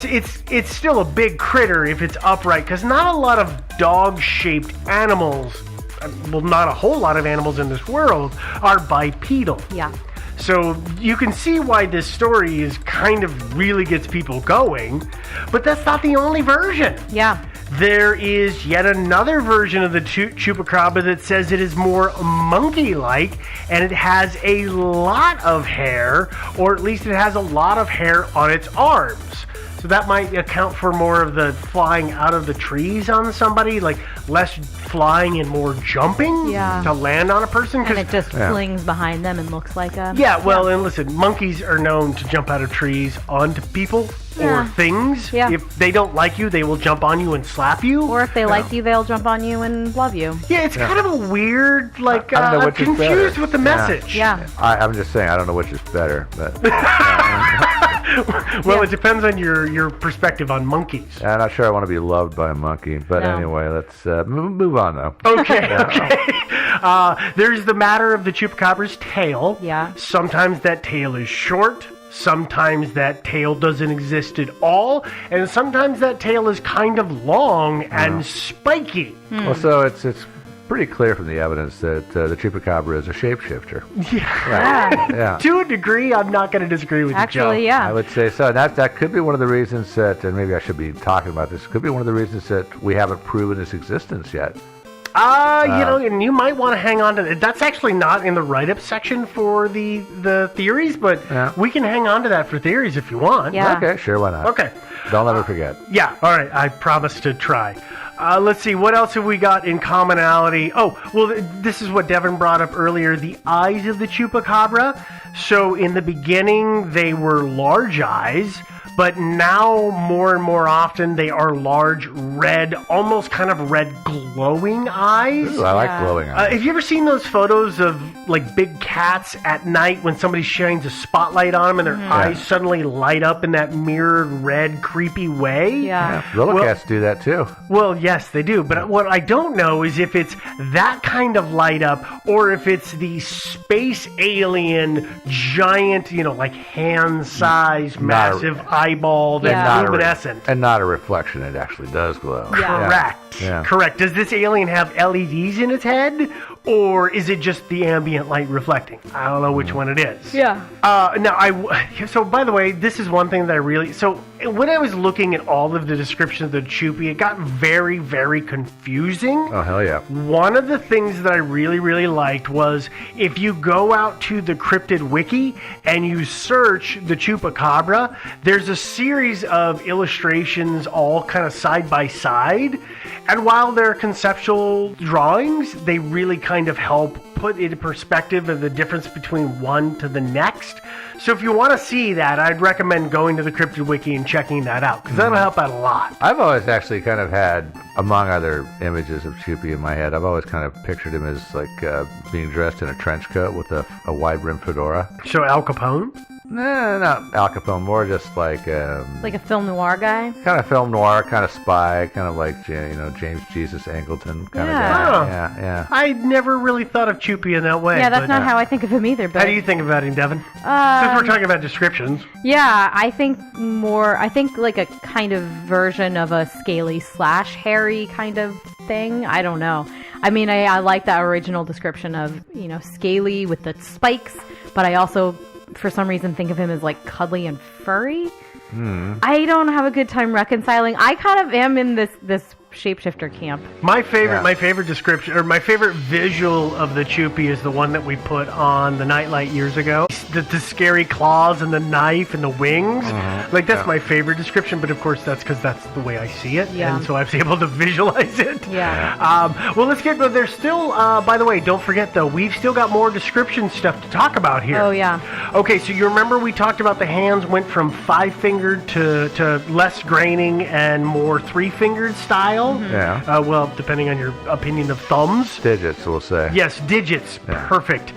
It's still a big critter if it's upright, because not a lot of dog-shaped animals, well, not a whole lot of animals in this world, are bipedal. Yeah. So you can see why this story is kind of really gets people going, but that's not the only version. Yeah. There is yet another version of the chupacabra that says it is more monkey-like, and it has a lot of hair, or at least it has a lot of hair on its arms. So that might account for more of the flying out of the trees on somebody, like less flying and more jumping to land on a person. And it just flings behind them and looks like a... Yeah, well, and listen, monkeys are known to jump out of trees onto people or things. Yeah. If they don't like you, they will jump on you and slap you. Or if they like you, they'll jump on you and love you. Yeah, it's kind of a weird, like, I don't know I'm which is confused better. with the message. Yeah. I'm just saying, I don't know which is better, but Well, it depends on your perspective on monkeys. I'm not sure I want to be loved by a monkey. But anyway, let's move on, though. Okay, okay. There's the matter of the chupacabra's tail. Yeah. Sometimes that tail is short. Sometimes that tail doesn't exist at all. And sometimes that tail is kind of long and spiky. Well, so it's pretty clear from the evidence that the chupacabra is a shapeshifter. Yeah. To a degree, I'm not going to disagree with you, Joe. Actually, yeah. I would say so. And that could be one of the reasons that, and maybe I should be talking about this, could be one of the reasons that we haven't proven its existence yet. And you might want to hang on to that. That's actually not in the write-up section for the theories, but we can hang on to that for theories if you want. Yeah. Okay, sure, why not? Okay. Don't let me forget. Yeah, all right. I promise to try. Let's see. What else have we got in commonality? Oh, well, this is what Devin brought up earlier. The eyes of the chupacabra. So in the beginning, they were large eyes. But now, more and more often, they are large, red, almost kind of red glowing eyes. Ooh, I like glowing eyes. Have you ever seen those photos of, like, big cats at night when somebody shines a spotlight on them and their eyes suddenly light up in that mirrored, red, creepy way? Yeah. Little cats do that, too. Well, yes, they do. But what I don't know is if it's that kind of light up or if it's the space alien giant, like hand-sized, massive eyeball that's luminescent. And not a reflection. It actually does glow. Correct. Yeah. Correct. Does this alien have LEDs in its head? Or is it just the ambient light reflecting? I don't know which one it is. Yeah. So by the way, this is one thing that I really... So when I was looking at all of the descriptions of the Chupi, it got very, very confusing. Oh, hell yeah. One of the things that I really, really liked was if you go out to the Cryptid Wiki and you search the Chupacabra, there's a series of illustrations all kind of side by side. And while they're conceptual drawings, they really kind of help put into perspective of the difference between one to the next. So if you want to see that, I'd recommend going to the Cryptid Wiki and checking that out, because that'll help out a lot. I've always actually kind of had, among other images of Chupi in my head, I've always kind of pictured him as like being dressed in a trench coat with a wide-brimmed fedora. So Al Capone? No, not Al Capone, more just like... like a film noir guy? Kind of film noir, kind of spy, kind of like, James Jesus Angleton kind of guy. Oh. Yeah. I never really thought of Chupi in that way. Yeah, that's not how I think of him either. But how do you think about him, Devin? Since we're talking about descriptions. Yeah, I think like a kind of version of a scaly / hairy kind of thing. I don't know. I mean, I like that original description of, scaly with the spikes, but I also, for some reason, think of him as like cuddly and furry. I don't have a good time reconciling. I kind of am in this shapeshifter camp. My favorite description, or my favorite visual of the Chupi is the one that we put on the Nightlight years ago. The scary claws and the knife and the wings. Like, that's my favorite description, but of course that's because that's the way I see it, and so I was able to visualize it. Well, let's get, there's still, by the way, don't forget though, we've still got more description stuff to talk about here. Oh, yeah. Okay, so you remember we talked about the hands went from 5-fingered to less graining and more 3-fingered style? Yeah. Well, depending on your opinion of thumbs. Digits, we'll say. Yes, digits. Yeah. Perfect.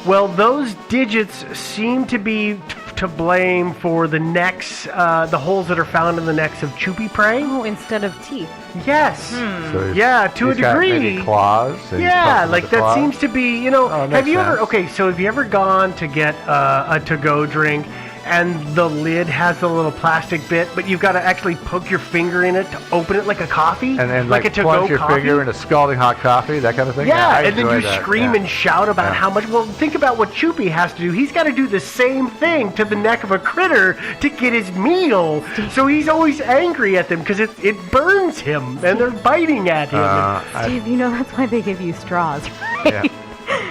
Well, those digits seem to be to blame for the necks, the holes that are found in the necks of Chupi prey. Oh, instead of teeth. Yes. So to a degree. Got maybe claws. Yeah, like that seems to be, have you sense. ever, so have you ever gone to get a to-go drink and the lid has the little plastic bit, but you've got to actually poke your finger in it to open it like a coffee, And then like a plunge to-go your coffee. finger into scalding hot coffee, that kind of thing. Yeah, I and then enjoy you that. scream Yeah. and shout about Yeah. how much. Well, think about what Choopy has to do. He's got to do the same thing to the neck of a critter to get his meal. So he's always angry at them because it burns him, and they're biting at him. Steve, you know that's why they give you straws, right? Yeah.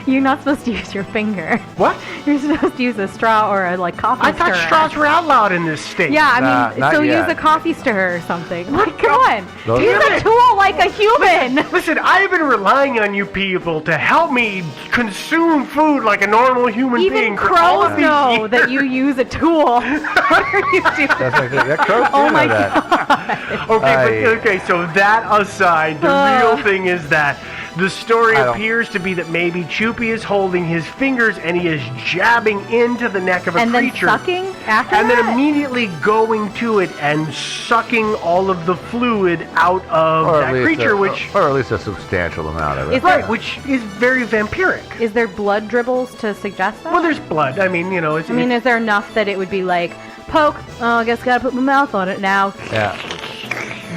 You're not supposed to use your finger. What? You're supposed to use a straw or a coffee I thought stirrer. straws were outlawed in this state. Yeah, I Nah, mean, not so yet. use a coffee stirrer or something. Like, come on. Those- Use a tool like a human. Listen, I've been relying on you people to help me consume food like a normal human Even being for all crows of these know years. that you use a tool. What are you doing? That's like that. Crows do Oh know my that. Okay, so that aside, the real thing is that the story I don't- appears to be that maybe Choopy is holding his fingers and he is jabbing into the neck of a And then creature. sucking after and that? then immediately going to it and sucking all of the fluid out of Or that creature, which or at least a substantial amount of it. Is there- right, which is very vampiric. Is there blood dribbles to suggest that? Well, there's blood. I mean, it's. I mean, is there enough that it would be like, poke, oh, I guess gotta put my mouth on it now. Yeah.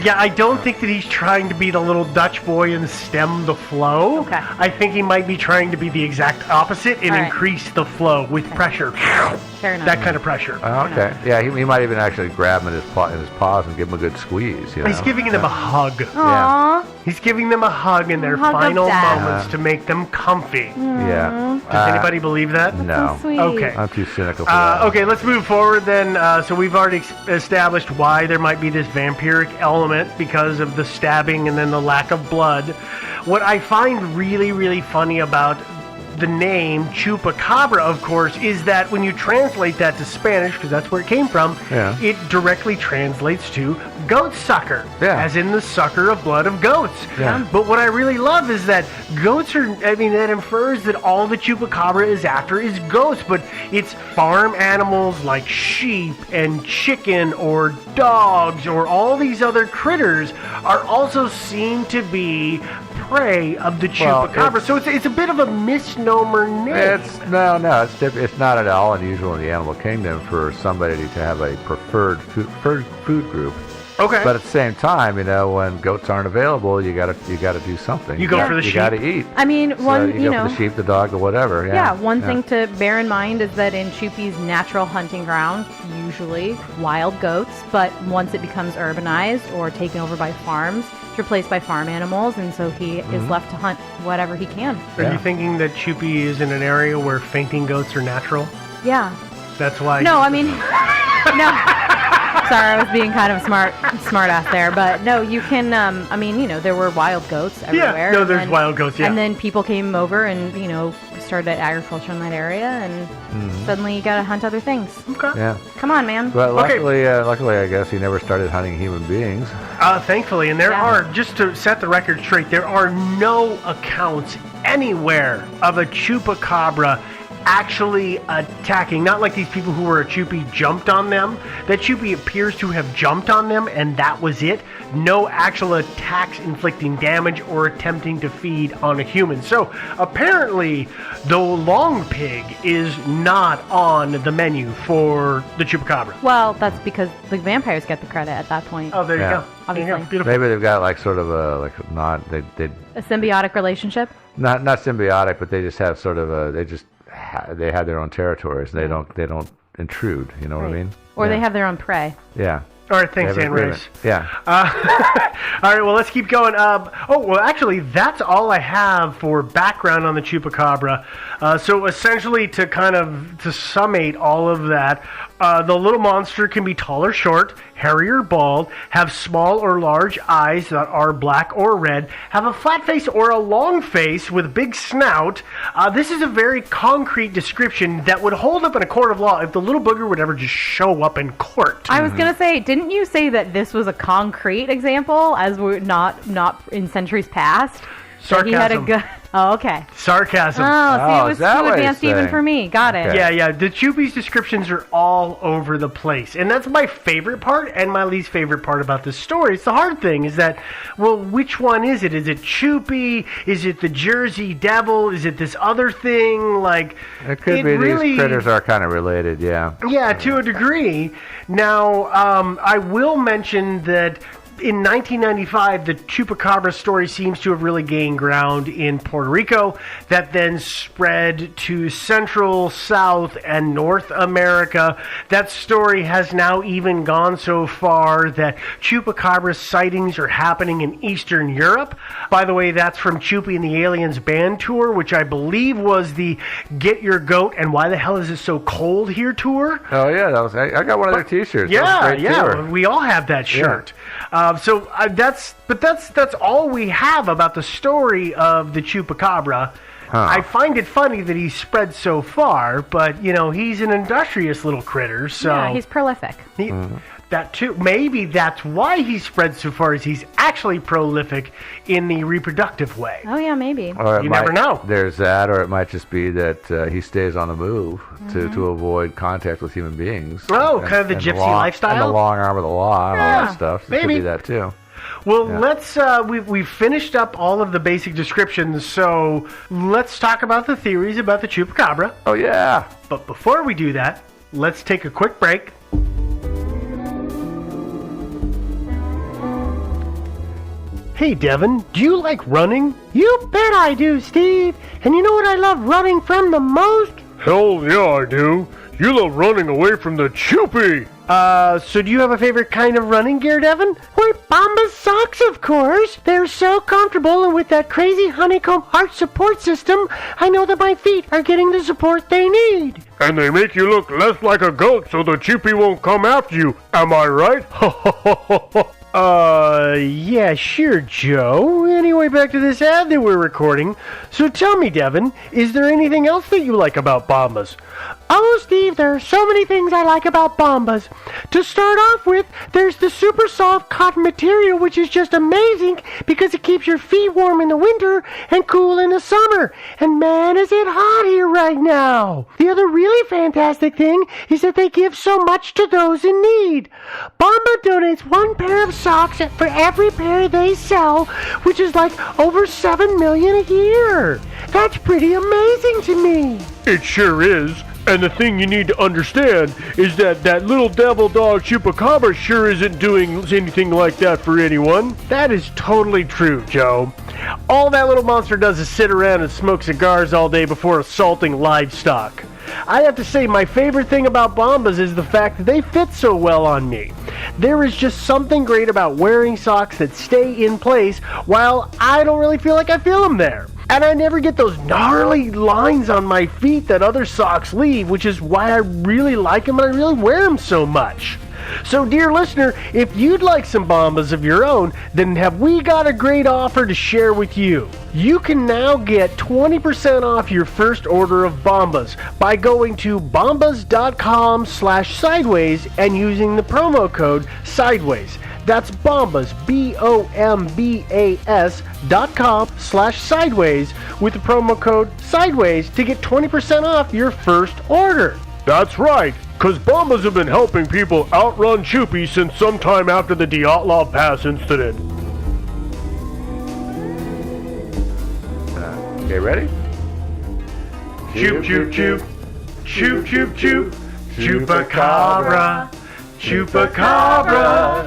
Yeah, I don't think that he's trying to be the little Dutch boy and stem the flow. Okay. I think he might be trying to be the exact opposite and All right. increase the flow with pressure. Fair enough. That kind of pressure. Okay. Yeah, he might even actually grab him in his paws and give him a good squeeze. You know? He's giving them a hug. Aww. He's giving them a hug in their Hug of final death. moments to make them comfy. Yeah. Does anybody believe that? No. So sweet. Okay. I'm too cynical for that. Okay, let's move forward then. So we've already established why there might be this vampiric element because of the stabbing and then the lack of blood. What I find really, really funny about the name Chupacabra, of course, is that when you translate that to Spanish, because that's where it came from, Yeah. it directly translates to goat sucker, Yeah. as in the sucker of blood of goats. Yeah. But what I really love is that goats are, that infers that all the Chupacabra is after is goats, but it's farm animals like sheep and chicken or dogs or all these other critters are also seen to be prey of the Well, Chupacabra. So it's a bit of a misnomer name. It's it's not at all unusual in the animal kingdom for somebody to have a preferred food group. Okay. But at the same time, when goats aren't available, you gotta do something. You go for the You sheep. gotta eat. I mean, So one, you go for the sheep, the dog, or whatever. Yeah, one thing to bear in mind is that in Choopy's natural hunting ground, usually wild goats, but once it becomes urbanized or taken over by farms, it's replaced by farm animals, and so he is left to hunt whatever he can. Are Yeah. you thinking that Choopy is in an area where fainting goats are natural? Yeah. That's why. No, I mean, no. Sorry, I was being kind of smart ass there, but no, you can. I mean, there were wild goats everywhere. no, and there's then- wild goats, yeah. And then people came over and started agriculture in that area, and suddenly you gotta hunt other things. Okay. Yeah. Come on, man. But Okay. luckily, I guess he never started hunting human beings. Thankfully, and there Yeah. are, just to set the record straight, there are no accounts anywhere of a Chupacabra actually attacking. Not like these people who were a Choopy jumped on them. That Choopy appears to have jumped on them, and that was it. No actual attacks inflicting damage or attempting to feed on a human. So apparently, the long pig is not on the menu for the Chupacabra. Well, that's because the vampires get the credit at that point. Oh, there you Yeah. go. There you go. Obviously. Beautiful. Maybe they've got like sort of a they A symbiotic relationship. not symbiotic, but they just have sort of they have their own territories. They don't intrude. You know what I mean? Or Yeah. they have their own prey. Yeah. All right, thanks, They have Anne an Race. agreement. Yeah. All right, well, let's keep going. Actually, that's all I have for background on the Chupacabra. So essentially, to summate all of that, the little monster can be tall or short, hairy or bald, have small or large eyes that are black or red, have a flat face or a long face with a big snout. This is a very concrete description that would hold up in a court of law if the little booger would ever just show up in court. I was gonna say, didn't you say that this was a concrete example, as we're not in centuries past? that he had a Sarcasm. gun. Oh, okay. Sarcasm. Oh, see, Oh, it was is that too what he's advanced even saying? for me. Got it. Okay. Yeah, the Chupi's descriptions are all over the place. And that's my favorite part and my least favorite part about this story. It's the hard thing is that, well, which one is it? Is it Chupi? Is it the Jersey Devil? Is it this other thing? Like, It could be these critters are kind of related, yeah. Yeah, to a degree. Now, I will mention that in 1995, the Chupacabra story seems to have really gained ground in Puerto Rico, that then spread to Central, South, and North America. That story has now even gone so far that Chupacabra sightings are happening in Eastern Europe. By the way, that's from Chupi and the Aliens band tour, which I believe was the Get Your Goat and Why the Hell Is It So Cold Here tour. Oh, yeah, that was. I got one of their T-shirts. That was Yeah, a great tour. we all have that shirt. That's all we have about the story of the Chupacabra. I find it funny that he spread so far, but he's an industrious little critter, so Yeah, he's prolific. that too. Maybe that's why he spread so far, is he's actually prolific in the reproductive way. Oh, yeah, maybe. Or it You never know. There's that, or it might just be that he stays on the move to avoid contact with human beings. Oh, kind of the gypsy lifestyle? And the long arm of the law and all Yeah, that stuff. It maybe. could be that, too. Well, let's we've finished up all of the basic descriptions, so let's talk about the theories about the Chupacabra. Oh, yeah. But before we do that, let's take a quick break. Hey Devin, do you like running? You bet I do, Steve. And you know what I love running from the most? Hell yeah, I do. You love running away from the Chupi. So do you have a favorite kind of running gear, Devin? Why, Bombas socks, of course. They're so comfortable, and with that crazy honeycomb arch support system, I know that my feet are getting the support they need. And they make you look less like a goat so the Chupi won't come after you. Am I right? Yeah, sure, Joe. Anyway, back to this ad that we're recording. So tell me, Devin, is there anything else that you like about Bombas? Oh, Steve, there are so many things I like about Bombas. To start off with, there's the super soft cotton material, which is just amazing because it keeps your feet warm in the winter and cool in the summer. And man, is it hot here right now. The other really fantastic thing is that they give so much to those in need. Bomba donates one pair of socks for every pair they sell, which is like over 7 million a year. That's pretty amazing to me. It sure is. And the thing you need to understand is that that little devil dog Chupacabra sure isn't doing anything like that for anyone. That is totally true, Joe. All that little monster does is sit around and smoke cigars all day before assaulting livestock. I have to say, my favorite thing about Bombas is the fact that they fit so well on me. There is just something great about wearing socks that stay in place while I don't really feel like I feel them there. And I never get those gnarly lines on my feet that other socks leave, which is why I really like them and I really wear them so much. So, dear listener, if you'd like some Bombas of your own, then have we got a great offer to share with you. You can now get 20% off your first order of Bombas by going to bombas.com/sideways and using the promo code SIDEWAYS. That's Bombas, BOMBAS.com/sideways with the promo code SIDEWAYS to get 20% off your first order. That's right, because Bombas have been helping people outrun Chupi since sometime after the Dyatlov Pass incident. Okay, ready? Choop, choop, choop. Choop, choop, choop. Chupacabra. Chupacabra.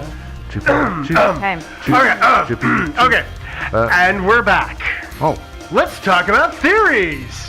Okay. Okay. And we're back. Oh, Let's talk about theories.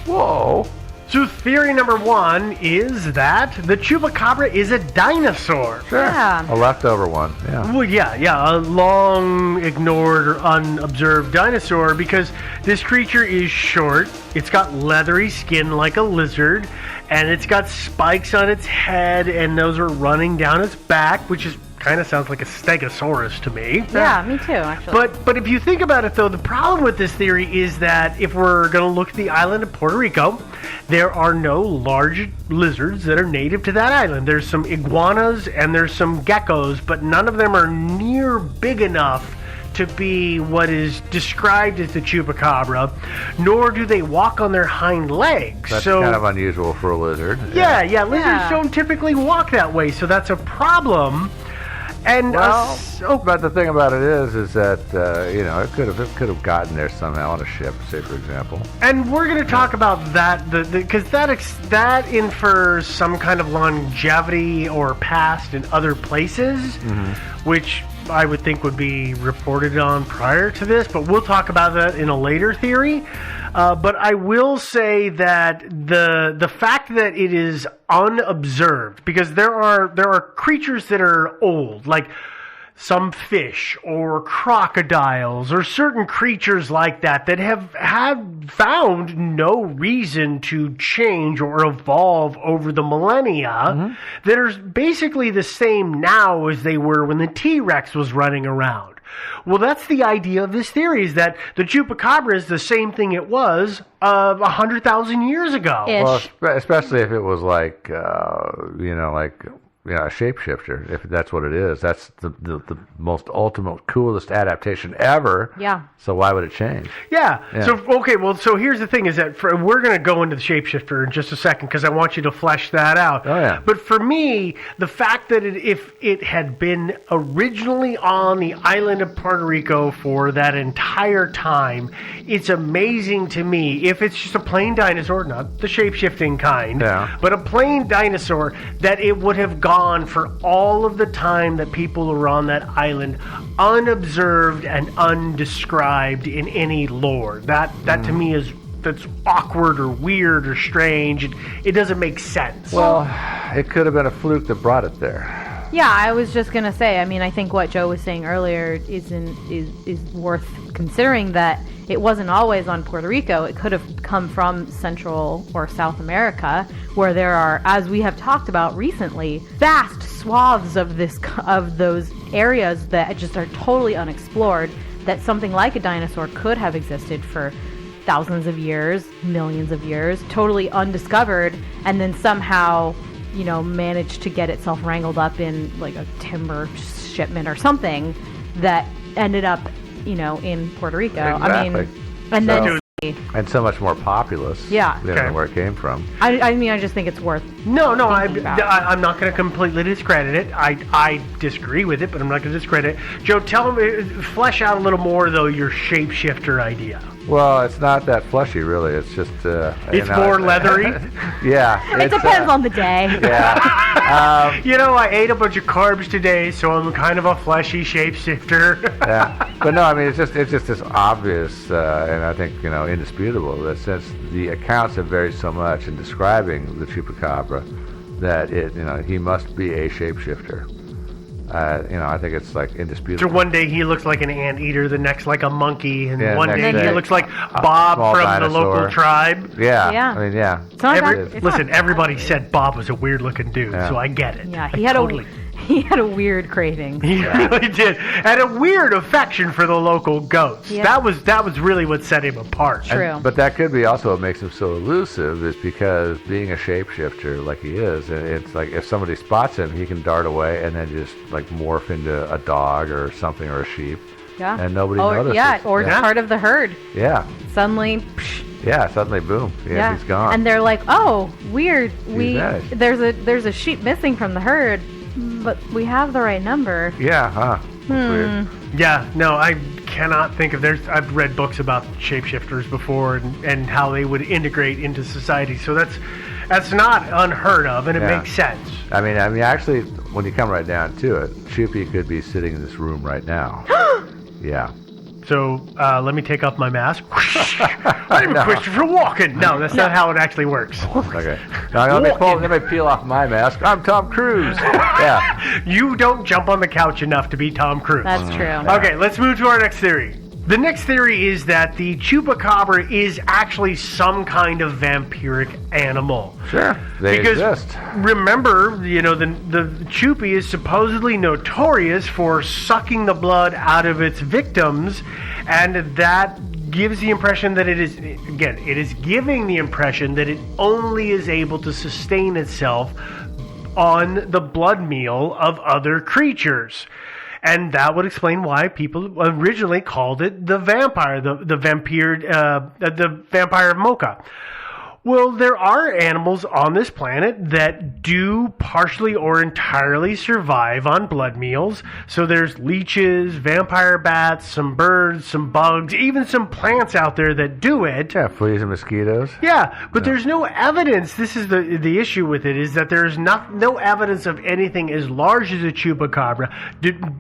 whoa. So theory number one is that the Chupacabra is a dinosaur. Sure. Yeah. A leftover one, yeah. Well, yeah, a long ignored or unobserved dinosaur because this creature is short, it's got leathery skin like a lizard, and it's got spikes on its head, and those are running down its back, which is kind of sounds like a stegosaurus to me. Yeah, me too, actually. But if you think about it, though, the problem with this theory is that if we're going to look at the island of Puerto Rico, there are no large lizards that are native to that island. There's some iguanas and there's some geckos, but none of them are near big enough to be what is described as the chupacabra, nor do they walk on their hind legs. That's so kind of unusual for a lizard. yeah, lizards Yeah. don't typically walk that way, so that's a problem. And Well, but the thing about it is that it could have gotten there somehow on a ship, say for example. and we're going to talk about that because that infers some kind of longevity or past in other places, which I would think would be reported on prior to this. But we'll talk about that in a later theory. But I will say that the fact that it is unobserved, because there are creatures that are old, like some fish or crocodiles or certain creatures like that have found no reason to change or evolve over the millennia, that are basically the same now as they were when the T-Rex was running around. Well, that's the idea of this theory, is that the chupacabra is the same thing it was 100,000 years ago. Ish. Well, especially if it was like a shapeshifter. If that's what it is, that's the most ultimate, coolest adaptation ever. Yeah. So why would it change? Yeah. Yeah. So here's the thing: is that we're going to go into the shapeshifter in just a second because I want you to flesh that out. Oh, yeah. But for me, the fact that if it had been originally on the island of Puerto Rico for that entire time, it's amazing to me. If it's just a plain dinosaur, not the shapeshifting kind, Yeah. but a plain dinosaur, that it would have gone for all of the time that people were on that island, unobserved and undescribed in any lore. That to me that's awkward or weird or strange. It doesn't make sense. Well, it could have been a fluke that brought it there. Yeah, I was just gonna say. I mean, I think what Joe was saying earlier is worth considering, that it wasn't always on Puerto Rico. It could have come from Central or South America, where there are, as we have talked about recently, vast swaths of those areas that just are totally unexplored. That something like a dinosaur could have existed for thousands of years, millions of years, totally undiscovered, and then somehow, managed to get itself wrangled up in like a timber shipment or something that ended up, in Puerto Rico. I mean, Exactly. and then And so much more populous. Yeah. Than Okay. where it came from. I just think it's worth. No, thinking about. I'm not going to completely discredit it. I disagree with it, but I'm not going to discredit it. Joe, tell me, flesh out a little more, though, your shapeshifter idea. Well, it's not that fleshy, really. It's just. It's more leathery? Yeah. It depends on the day. Yeah. I ate a bunch of carbs today, so I'm kind of a fleshy shapeshifter. Yeah. But no, I mean, it's just this obvious, and I think, indisputable, that since the accounts have varied so much in describing the chupacabra, that he must be a shapeshifter. I think it's like So indisputable. one day he looks like an anteater, the next like a monkey, and Yeah, one next day he day, looks like a Bob small from the local dinosaur. tribe. Yeah. Yeah. I mean, yeah. It's not Every- that- it's listen, not- everybody said Bob was a weird looking dude, Yeah. so I get it. Yeah, I he had totally. he had a weird craving. He really did, and a weird affection for the local goats. Yeah. That was really what set him apart. True. But that could be also what makes him so elusive, is because being a shapeshifter like he is, and it's like if somebody spots him, he can dart away and then just like morph into a dog or something, or a sheep. Yeah. And nobody or, notices. Yeah, or Yeah. part of the herd. Yeah. Suddenly, psh, Yeah. Suddenly, boom. Yeah, he's gone. And they're like, "Oh, weird. vanished. There's a sheep missing from the herd, but we have the right number." yeah. Huh. That's weird. Yeah, no, I cannot think of. I've read books about shapeshifters before and how they would integrate into society. So that's not unheard of, and it Yeah. makes sense. I mean, actually, when you come right down to it, Choopy could be sitting in this room right now. Yeah. So let me take off my mask. I'm No. Christopher Walken. No, that's not how it actually works. Okay. Now, let me peel off my mask. I'm Tom Cruise. Yeah. You don't jump on the couch enough to be Tom Cruise. That's true. Okay, let's move to our next theory. The next theory is that the chupacabra is actually some kind of vampiric animal. Sure. They Because exist. remember, the Chupi is supposedly notorious for sucking the blood out of its victims, and that gives the impression that it is giving the impression that it only is able to sustain itself on the blood meal of other creatures. And that would explain why people originally called it the vampire, the vampire of Mocha. Well, there are animals on this planet that do partially or entirely survive on blood meals. So there's leeches, vampire bats, some birds, some bugs, even some plants out there that do it. Yeah, fleas and mosquitoes. Yeah, but there's no evidence. This is the issue with it, is that there's no evidence of anything as large as a chupacabra,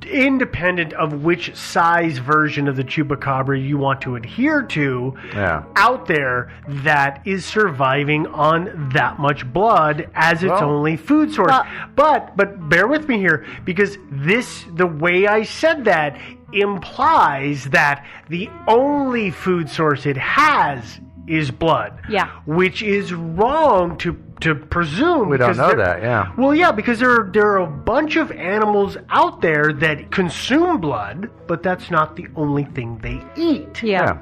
independent of which size version of the chupacabra you want to adhere to, out there that is surviving on that much blood as its only food source. But bear with me here, because the way I said that implies that the only food source it has is blood. Yeah. Which is wrong to presume. We don't know that, yeah. Well, yeah, because there are a bunch of animals out there that consume blood, but that's not the only thing they eat. Yeah.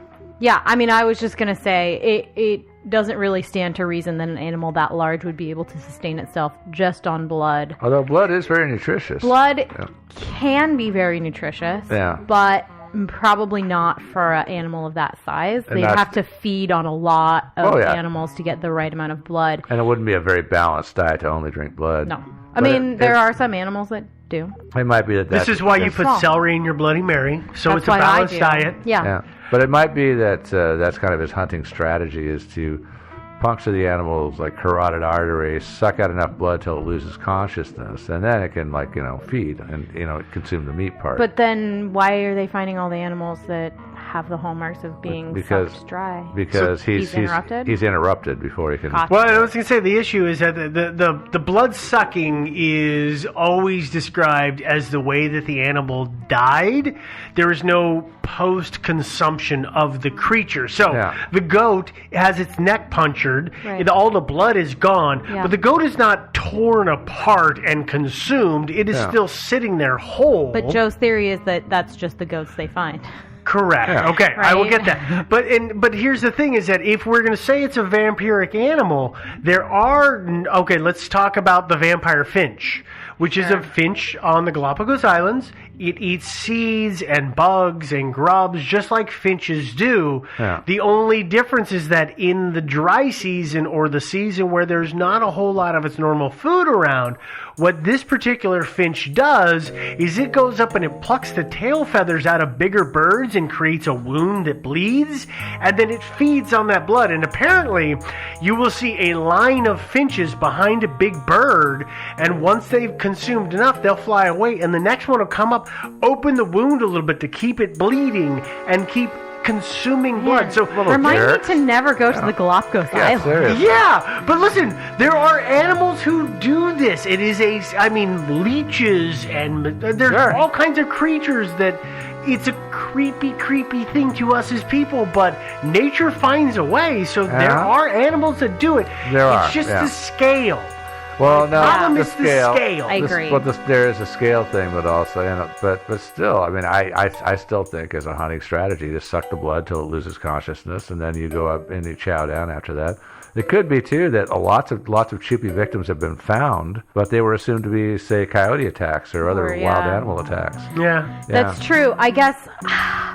I mean, I was just going to say, it doesn't really stand to reason that an animal that large would be able to sustain itself just on blood. Although blood is very nutritious. Blood can be very nutritious, but probably not for an animal of that size. They have to feed on a lot of animals to get the right amount of blood. And it wouldn't be a very balanced diet to only drink blood. No. I mean, there are some animals that do. It might be that this is why you put celery in your Bloody Mary, so that's it's a balanced diet. Yeah. But it might be that that's kind of his hunting strategy, is to puncture the animal's like carotid artery, suck out enough blood till it loses consciousness, and then it can feed and consume the meat part. But then why are they finding all the animals that have the hallmarks of being sucked dry? Because he's interrupted? He's interrupted before he can. Well, I was going to say the issue is that the blood sucking is always described as the way that the animal died. There is no post-consumption of the creature. So the goat has its neck punctured, all the blood is gone, but the goat is not torn apart and consumed. It is still sitting there whole. But Joe's theory is that that's just the goats they find. Correct. Yeah. Okay, right? I will get that. But here's the thing: is that if we're going to say it's a vampiric animal, there are let's talk about the vampire finch, which is a finch on the Galapagos Islands. It eats seeds and bugs and grubs just like finches do. Yeah. The only difference is that in the dry season, or the season where there's not a whole lot of its normal food around, what this particular finch does is it goes up and it plucks the tail feathers out of bigger birds and creates a wound that bleeds, and then it feeds on that blood. And apparently you will see a line of finches behind a big bird, and once they've consumed enough, they'll fly away, and the next one will come up, open the wound a little bit to keep it bleeding and keep consuming blood. So remind me to never go to the Galapagos Islands. Seriously. Yeah, but listen, there are animals who do this. It is leeches, and there's all kinds of creatures that it's a creepy thing to us as people, but nature finds a way. So there are animals that do it. It's just the scale. Well, no, problem the is the scale. I agree. There is a scale thing, but also, but still, I mean, I still think as a hunting strategy, just suck the blood till it loses consciousness, and then you go up and you chow down after that. It could be too that lots of chupi victims have been found, but they were assumed to be, say, coyote attacks or other wild animal attacks. Yeah, that's true. I guess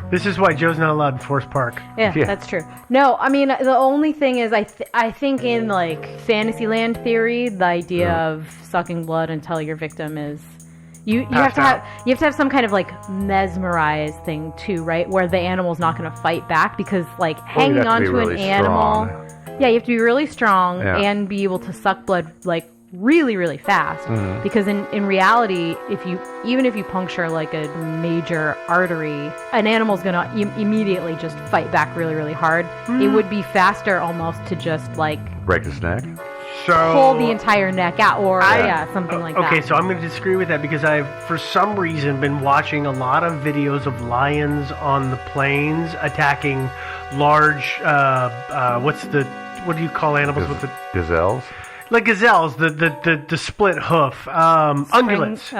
this is why Joe's not allowed in Forest Park. Yeah, that's true. No, I mean, the only thing is, I think in like Fantasyland theory, the idea of sucking blood until your victim is. You have to have some kind of like mesmerized thing too, right? Where the animal's not going to fight back, because like hanging onto an animal. Strong. Yeah, you have to be really strong and be able to suck blood like really, really fast. Mm-hmm. Because in reality, even if you puncture like a major artery, an animal's gonna immediately just fight back really, really hard. Mm. It would be faster almost to just like break its neck. So, pull the entire neck out, or something like that. Okay, so I'm going to disagree with that, because I've, for some reason, been watching a lot of videos of lions on the plains attacking large, what do you call animals with the... Gazelles? like gazelles, the split hoof, ungulates,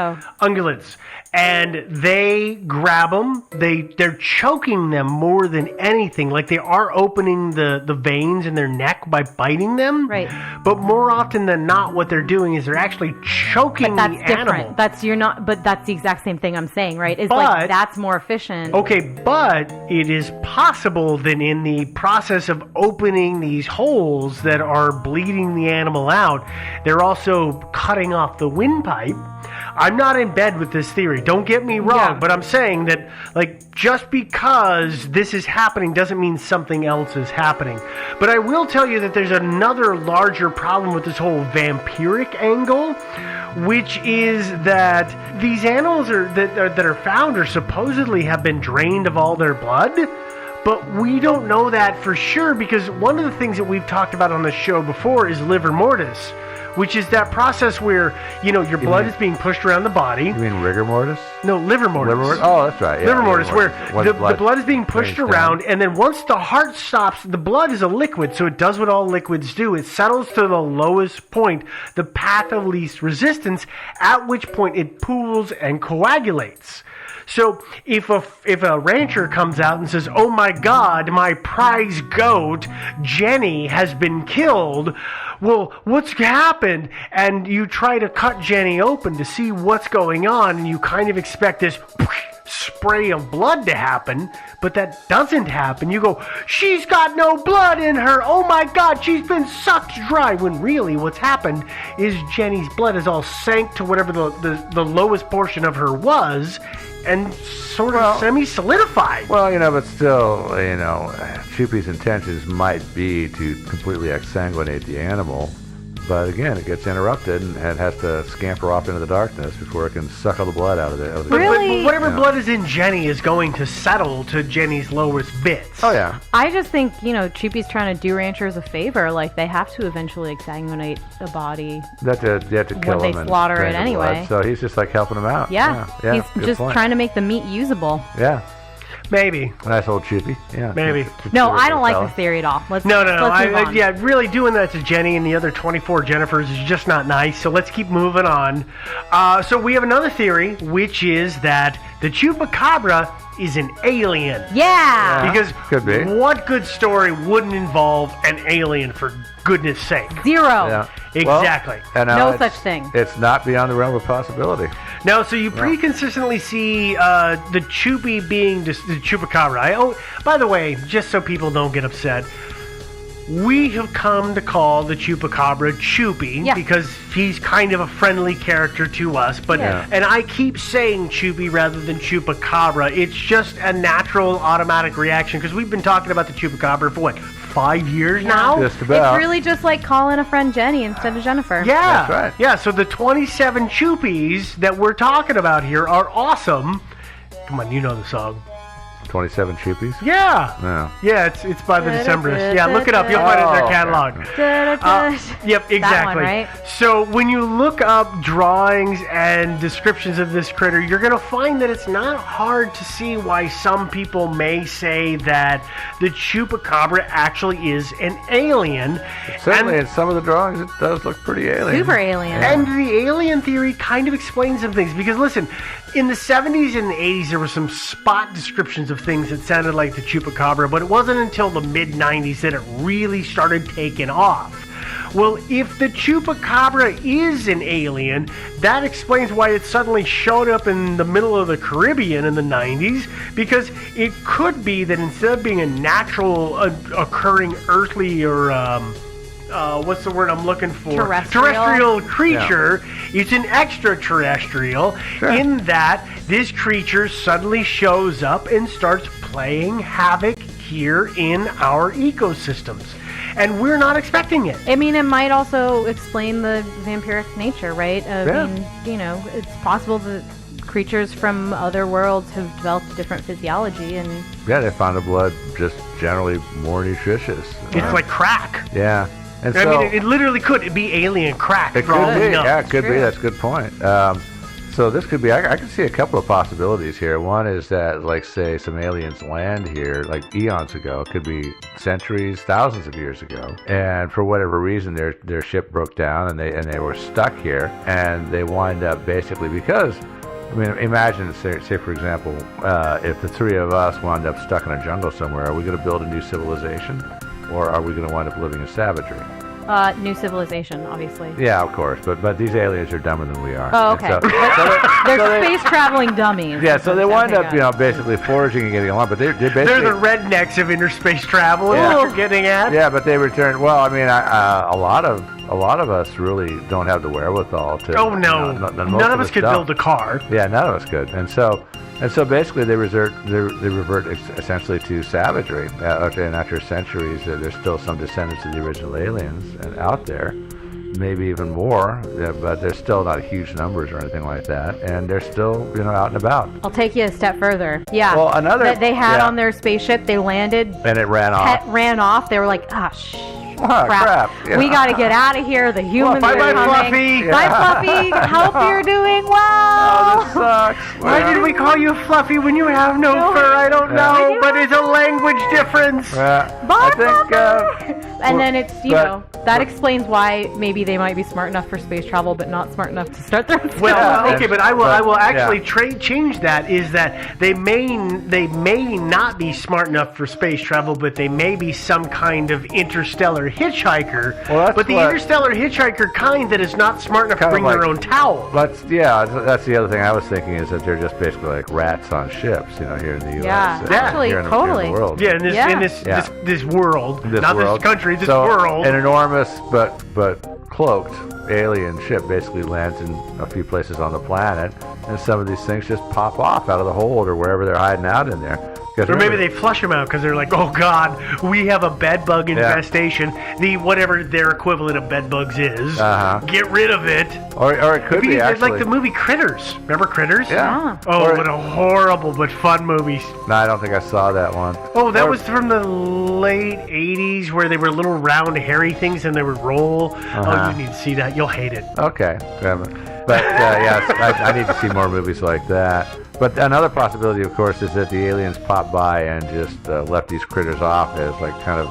ungulates, and they grab them. They're choking them more than anything. Like they are opening the veins in their neck by biting them. Right. But more often than not, what they're doing is they're actually choking But that's the different. animal. But that's the exact same thing I'm saying, right? It's But- like that's more efficient. Okay, but it is possible that in the process of opening these holes that are bleeding the animal out, they're also cutting off the windpipe. I'm not in bed with this theory. Don't get me wrong, Yeah. but I'm saying that like just because this is happening doesn't mean something else is happening. But I will tell you that there's another larger problem with this whole vampiric angle, which is that these animals that are found are supposedly have been drained of all their blood. But we don't know that for sure because one of the things that we've talked about on the show before is livor mortis, which is that process where, your blood is being pushed around the body. You mean rigor mortis? No, livor mortis. Liver mortis? Oh, that's right. Yeah, Liver mortis, where When the blood is being pushed drains around, down. and then once the heart stops, the blood is a liquid, so it does what all liquids do. It settles to the lowest point, the path of least resistance, at which point it pools and coagulates. So if a rancher comes out and says, "Oh my God, my prize goat Jenny has been killed," well, what's happened? And you try to cut Jenny open to see what's going on, and you kind of expect this spray of blood to happen, but that doesn't happen. You go, "She's got no blood in her. Oh my God, she's been sucked dry." When really what's happened is Jenny's blood is all sank to whatever the lowest portion of her was, and sort of semi-solidified. Well, but still, Chupi's intentions might be to completely exsanguinate the animal, but again, it gets interrupted and has to scamper off into the darkness before it can suck all the blood out of it. Really? But whatever blood is in Jenny is going to settle to Jenny's lowest bits. Oh, yeah. I just think, Chupi's trying to do ranchers a favor. Like, they have to eventually exsanguinate a body. You have to kill they him and slaughter drain it the blood. anyway. So he's just like helping him out. Yeah. Good He's just point. trying to make the meat usable. Yeah. Maybe. Nice old Chupi. Yeah. Maybe. No, Cute I don't like fella. this theory at all. Let's No. move on. Yeah, really doing that to Jenny and the other 24 Jennifers is just not nice. So let's keep moving on. So we have another theory, which is that the Chupacabra is an alien. Yeah. Because Could be. what good story wouldn't involve an alien, for goodness sake? Zero. Yeah. Exactly. Well, and, No it's- such thing. It's not beyond the realm of possibility. Now, so you pretty consistently see the Chupi being the Chupacabra. By the way, just so people don't get upset, we have come to call the Chupacabra Chupi Yeah. because he's kind of a friendly character to us. But Yeah. and I keep saying Chupi rather than Chupacabra. It's just a natural, automatic reaction because we've been talking about the Chupacabra for what, 5 years now? Just about. It's really just like calling a friend Jenny instead of Jennifer. Yeah, That's right. Yeah, so the 27 Chuppies that we're talking about here are awesome. Come on, you know the song. 27 Chupis? Yeah. No. Yeah, it's by the Decemberists. Yeah, look it up. You'll find it in their Oh, okay. catalog. Yep, exactly. That one, right? So when you look up drawings and descriptions of this critter, you're going to find that it's not hard to see why some people may say that the Chupacabra actually is an alien. Certainly, And- in some of the drawings, it does look pretty alien. Super alien. And the alien theory kind of explains some things because listen, in the 70s and the 80s there were some spot descriptions of things that sounded like the Chupacabra, but it wasn't until the mid 90s that it really started taking off. Well, if the Chupacabra is an alien, that explains why it suddenly showed up in the middle of the Caribbean in the 90s, because it could be that instead of being a natural occurring earthly or what's the word I'm looking for? Terrestrial. Creature. It's an extraterrestrial in that this creature suddenly shows up and starts playing havoc here in our ecosystems. And we're not expecting it. I mean, it might also explain the vampiric nature, right? Yeah. I mean, it's possible that creatures from other worlds have developed a different physiology, and Yeah, they found the blood just generally more nutritious. It's like crack. Yeah. And I so, mean, it literally could be alien crack. it for all could we be. know. Yeah, it could be. True. That's a good point. So this could be, I can see a couple of possibilities here. One is that, like, say, some aliens land here, like eons ago, it could be centuries, thousands of years ago, and for whatever reason, their ship broke down, and they were stuck here, and they wind up basically because, I mean, imagine, say for example, if the three of us wound up stuck in a jungle somewhere, are we going to build a new civilization, or are we going to wind up living in savagery? New civilization, obviously. Yeah, of course, but these aliens are dumber than we are. Oh, And okay. They're space traveling dummies. Yeah, so they wind Okay, up, got it. basically foraging and getting along, but they're basically... They're the rednecks of interspace travel, is Yeah. what you're getting at? Yeah, but they return. Well, I mean, a lot of us really don't have the wherewithal to... Oh, no. None of us could don't. build a car. Yeah, none of us could. And so basically they revert essentially to savagery. And after centuries, there's still some descendants of the original aliens out there. Maybe even more, but there's still not huge numbers or anything like that, and they're still, out and about. I'll take you a step further. Yeah. Well, another- that they had yeah. on their spaceship, they landed, And it ran pet off. ran off. They were like, crap. Yeah. We got to get out of here. The humans bye-bye, are coming. Fluffy. Bye, Fluffy. Hope you're doing well. Oh, this sucks. Why did we call you Fluffy when you have no fur? I don't know, but it's a language difference. Bye, I think, Fluffy. And then it's, that but- explains why maybe they might be smart enough for space travel, but not smart enough to start their own Well, Yeah. okay, but I will actually Yeah. change that. Is that they may not be smart enough for space travel, but they may be some kind of interstellar hitchhiker. Well, that's but the what- interstellar hitchhiker kind that is not smart enough to Kind of bring their like- own towel. That's the other thing I was thinking, is that they're just basically like rats on ships, here in the U.S. Yeah, actually, here in totally. the world. Yeah, in this Yeah. in this, Yeah. this world, not world. this country, this So, world. An enormous but cloaked alien ship basically lands in a few places on the planet, and some of these things just pop off out of the hold or wherever they're hiding out in there. Or maybe they flush them out because they're like, oh God, we have a bed bug infestation. The whatever their equivalent of bed bugs is. Uh-huh. Get rid of it. or it could be It's actually like the movie Critters. Remember Critters? Yeah. Oh, Or- what a horrible but fun movie. No, I don't think I saw that one. Oh, that Or- was from the late 80s where they were little round hairy things and they would roll. Oh, you need to see that. You'll hate it. Okay. But I need to see more movies like that. But another possibility, of course, is that the aliens popped by and just left these critters off as like kind of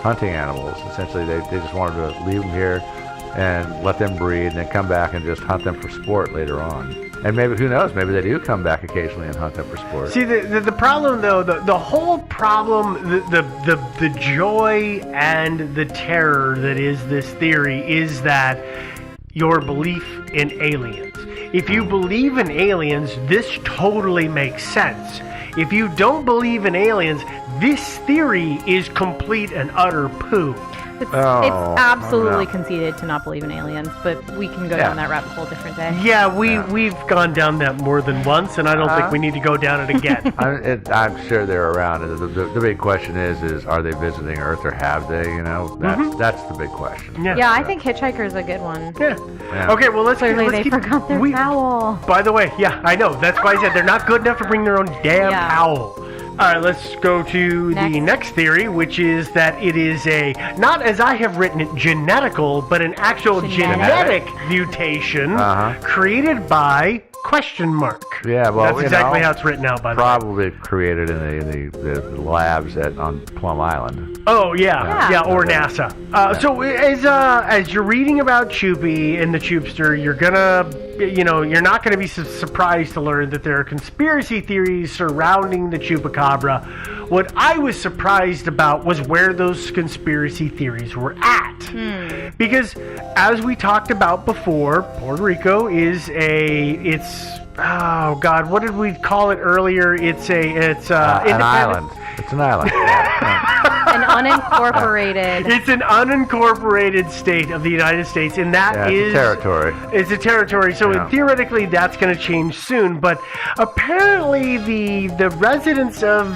hunting animals. Essentially, they just wanted to leave them here and let them breed and then come back and just hunt them for sport later on. And maybe, who knows, maybe they do come back occasionally and hunt them for sport. See, the problem, though, the whole problem, the joy and the terror that is this theory is that your belief in aliens. If you believe in aliens, this totally makes sense. If you don't believe in aliens, this theory is complete and utter poo. It's Oh, absolutely no. conceited to not believe in aliens, but we can go down that rabbit hole a different day. Yeah, we've gone down that more than once, and I don't think we need to go down it again. I'm sure they're around. The big question is are they visiting Earth or have they? That's the big question. Yeah. I think Hitchhiker's a good one. Yeah. Yeah. Okay, well, let's Clearly let's they keep, forgot their towel. By the way, yeah, I know. That's why I said they're not good enough to bring their own damn Yeah. towel. All right, let's go to the next theory, which is that it is not as I have written it, genetical, but an actual genetic mutation created by question mark. Yeah, well, That's exactly how it's written out, by the way. Probably created in the labs on Plum Island. Oh yeah, Yeah. or NASA. So as you're reading about Choopy and the Choopster, you're gonna, you're not gonna be surprised to learn that there are conspiracy theories surrounding the Chupacabra. What I was surprised about was where those conspiracy theories were at, because as we talked about before, Puerto Rico is oh God, what did we call it earlier? It's An independent. island. It's an island. Yeah. An unincorporated. It's an unincorporated state of the United States, and that It's is a territory. It's a territory, so Yeah. theoretically that's going to change soon. But apparently, the residents of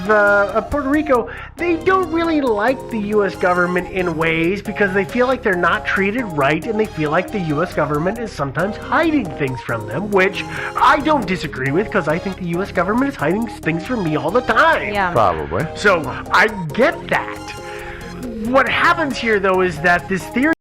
Puerto Rico, they don't really like the U.S. government in ways because they feel like they're not treated right, and they feel like the U.S. government is sometimes hiding things from them, which I don't disagree with because I think the U.S. government is hiding things from me all the time. Yeah. Probably. So I get that. What happens here, though, is that this theory